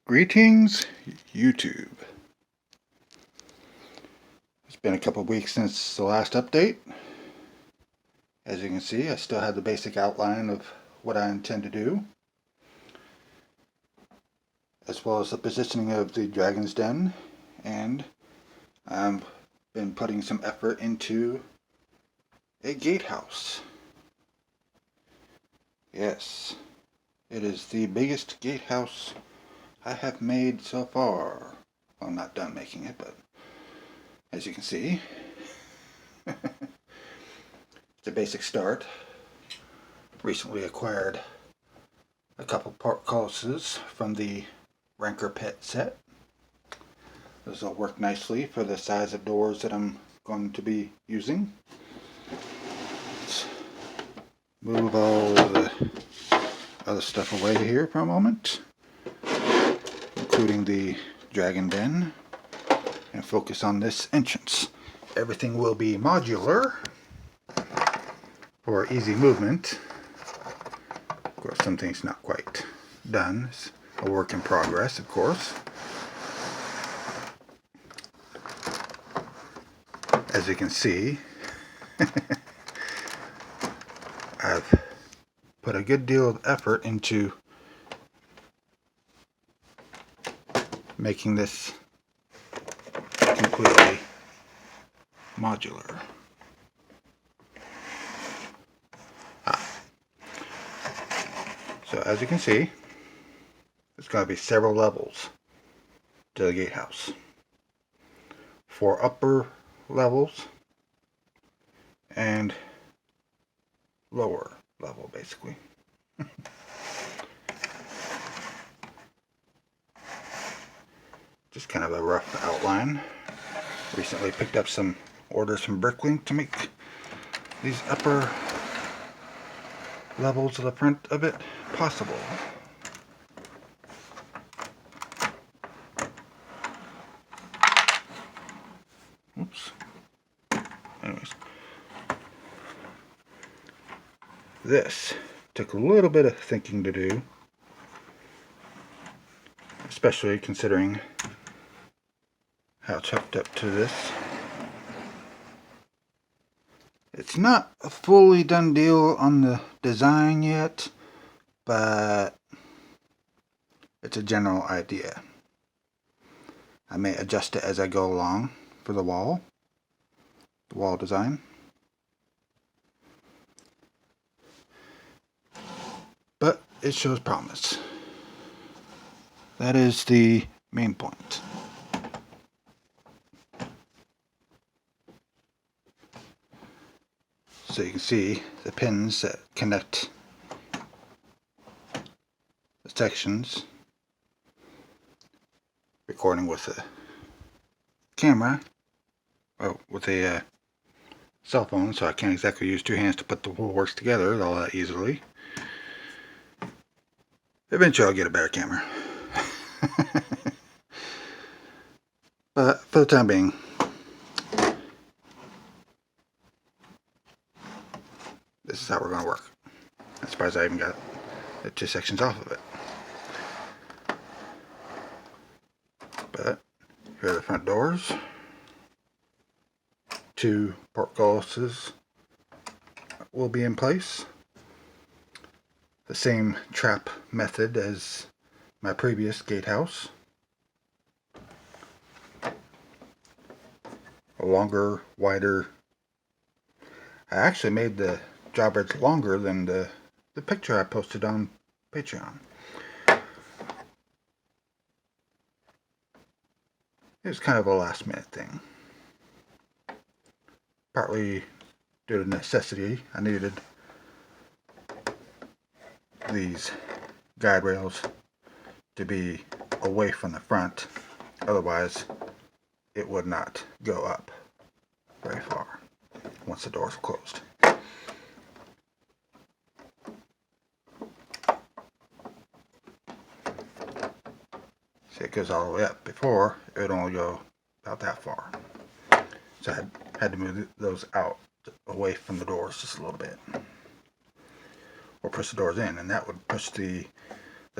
Greetings, YouTube. It's been a couple of weeks since the last update. As you can see, I still have the basic outline of what I intend to do, as well as the positioning of the Dragon's Den, and I've been putting some effort into a gatehouse. Yes, it is the biggest gatehouse I have made so far. Well, I'm not done making it, but as you can see, it's a basic start. Recently acquired a couple portcullises from the Ranker Pet set. Those will work nicely for the size of doors that I'm going to be using. Let's move all the other stuff away here for a moment, including the Dragon Den, and focus on this entrance. Everything will be modular for easy movement. Of course, some things not quite done. It's a work in progress, of course. As you can see, I've put a good deal of effort into making this completely modular. So as you can see, there's going to be several levels to the gatehouse. 4 upper levels and lower level, basically. Just kind of a rough outline. Recently picked up some orders from Bricklink to make these upper levels of the front of it possible. Oops. Anyways, this took a little bit of thinking to do, especially considering how it's hooked up to this. It's not a fully done deal on the design yet, but it's a general idea. I may adjust it as I go along for the wall design. But it shows promise. That is the main point. So you can see the pins that connect the sections, recording with a camera, with a cell phone, so I can't exactly use 2 hands to put the whole works together all that easily. Eventually I'll get a better camera. But for the time being, this is how we're going to work. I'm surprised I even got the 2 sections off of it. But here are the front doors. 2 portcullises will be in place. The same trap method as my previous gatehouse. A longer, wider. I actually made the drawbridge longer than the picture I posted on Patreon. It was kind of a last minute thing. Partly due to necessity. I needed these guide rails to be away from the front. Otherwise, it would not go up very far once the doors are closed. See, it goes all the way up. Before, it would only go about that far. So I had to move those out away from the doors just a little bit. Or push the doors in, and that would push the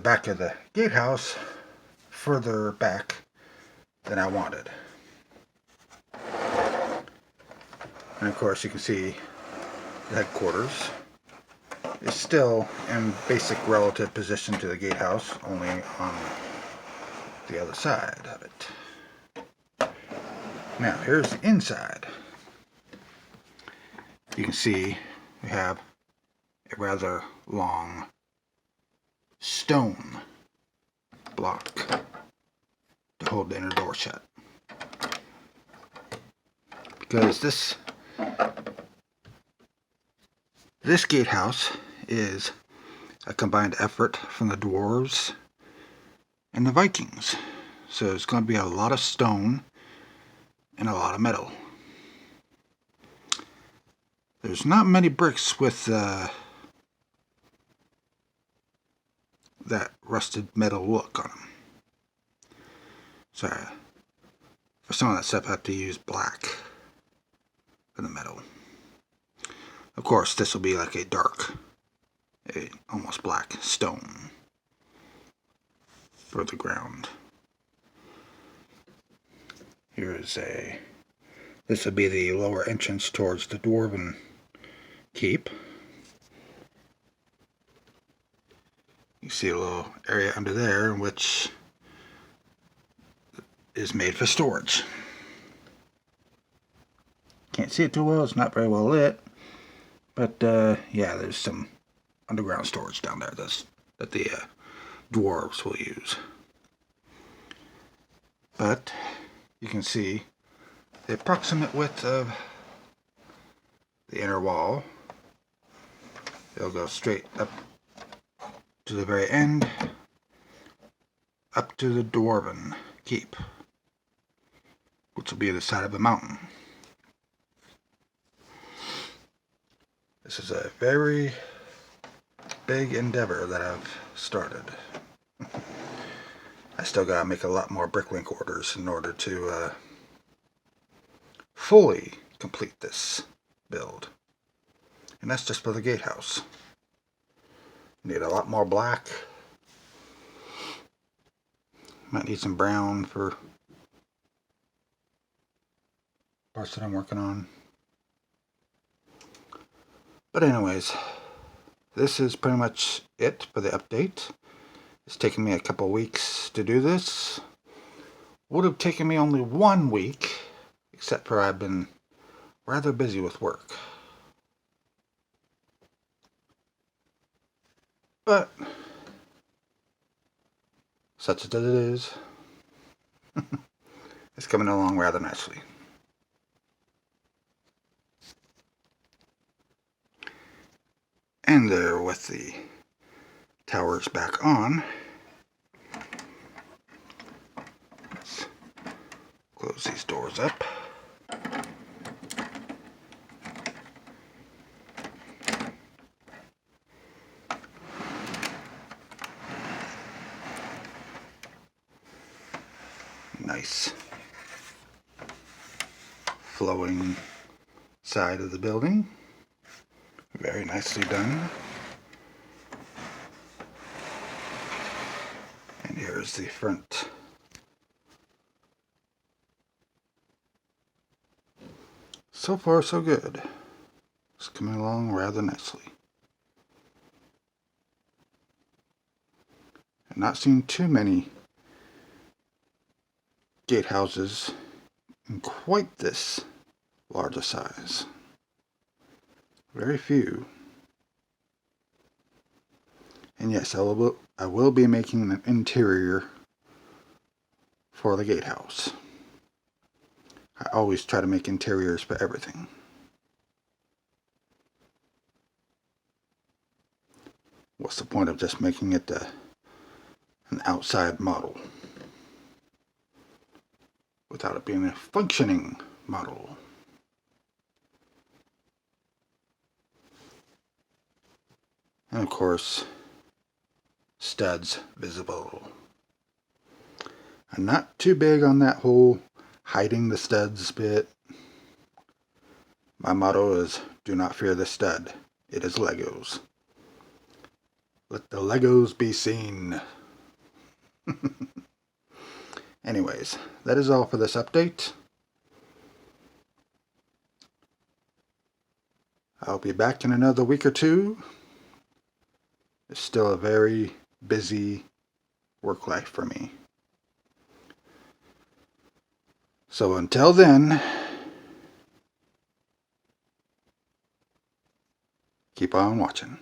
back of the gatehouse further back than I wanted. And of course you can see the headquarters is still in basic relative position to the gatehouse, only on the other side of it. Now here's the inside. You can see we have a rather long stone block to hold the inner door shut. Because this gatehouse is a combined effort from the dwarves and the Vikings. So it's going to be a lot of stone and a lot of metal. There's not many bricks with that rusted metal look on them. So for some of that stuff I have to use black for the metal. Of course this will be like a dark, almost black stone for the ground. This would be the lower entrance towards the dwarven keep. You see a little area under there which is made for storage. Can't see it too well, it's not very well lit, but yeah, there's some underground storage down there that the dwarves will use. But you can see the approximate width of the inner wall. It'll go straight up to the very end, up to the dwarven keep, which will be the side of a mountain. This is a very big endeavor that I've started. I still gotta make a lot more bricklink orders in order to fully complete this build. And that's just for the gatehouse. Need a lot more black. Might need some brown for parts that I'm working on. But anyways, this is pretty much it for the update. It's taken me a couple weeks to do this. Would have taken me only 1 week, except for I've been rather busy with work. But such as it is, it's coming along rather nicely. And there, with the towers back on, let's close these doors up. Nice flowing side of the building. Very nicely done. And here's the front. So far so good. It's coming along rather nicely. I've not seen too many gatehouses in quite this large a size. Very few. And yes, I will be making an interior for the gatehouse. I always try to make interiors for everything. What's the point of just making it an outside model without it being a functioning model? And of course, studs visible. I'm not too big on that whole hiding the studs bit. My motto is, do not fear the stud. It is Legos. Let the Legos be seen. Anyways, that is all for this update. I'll be back in another week or two. It's still a very busy work life for me. So until then, keep on watching.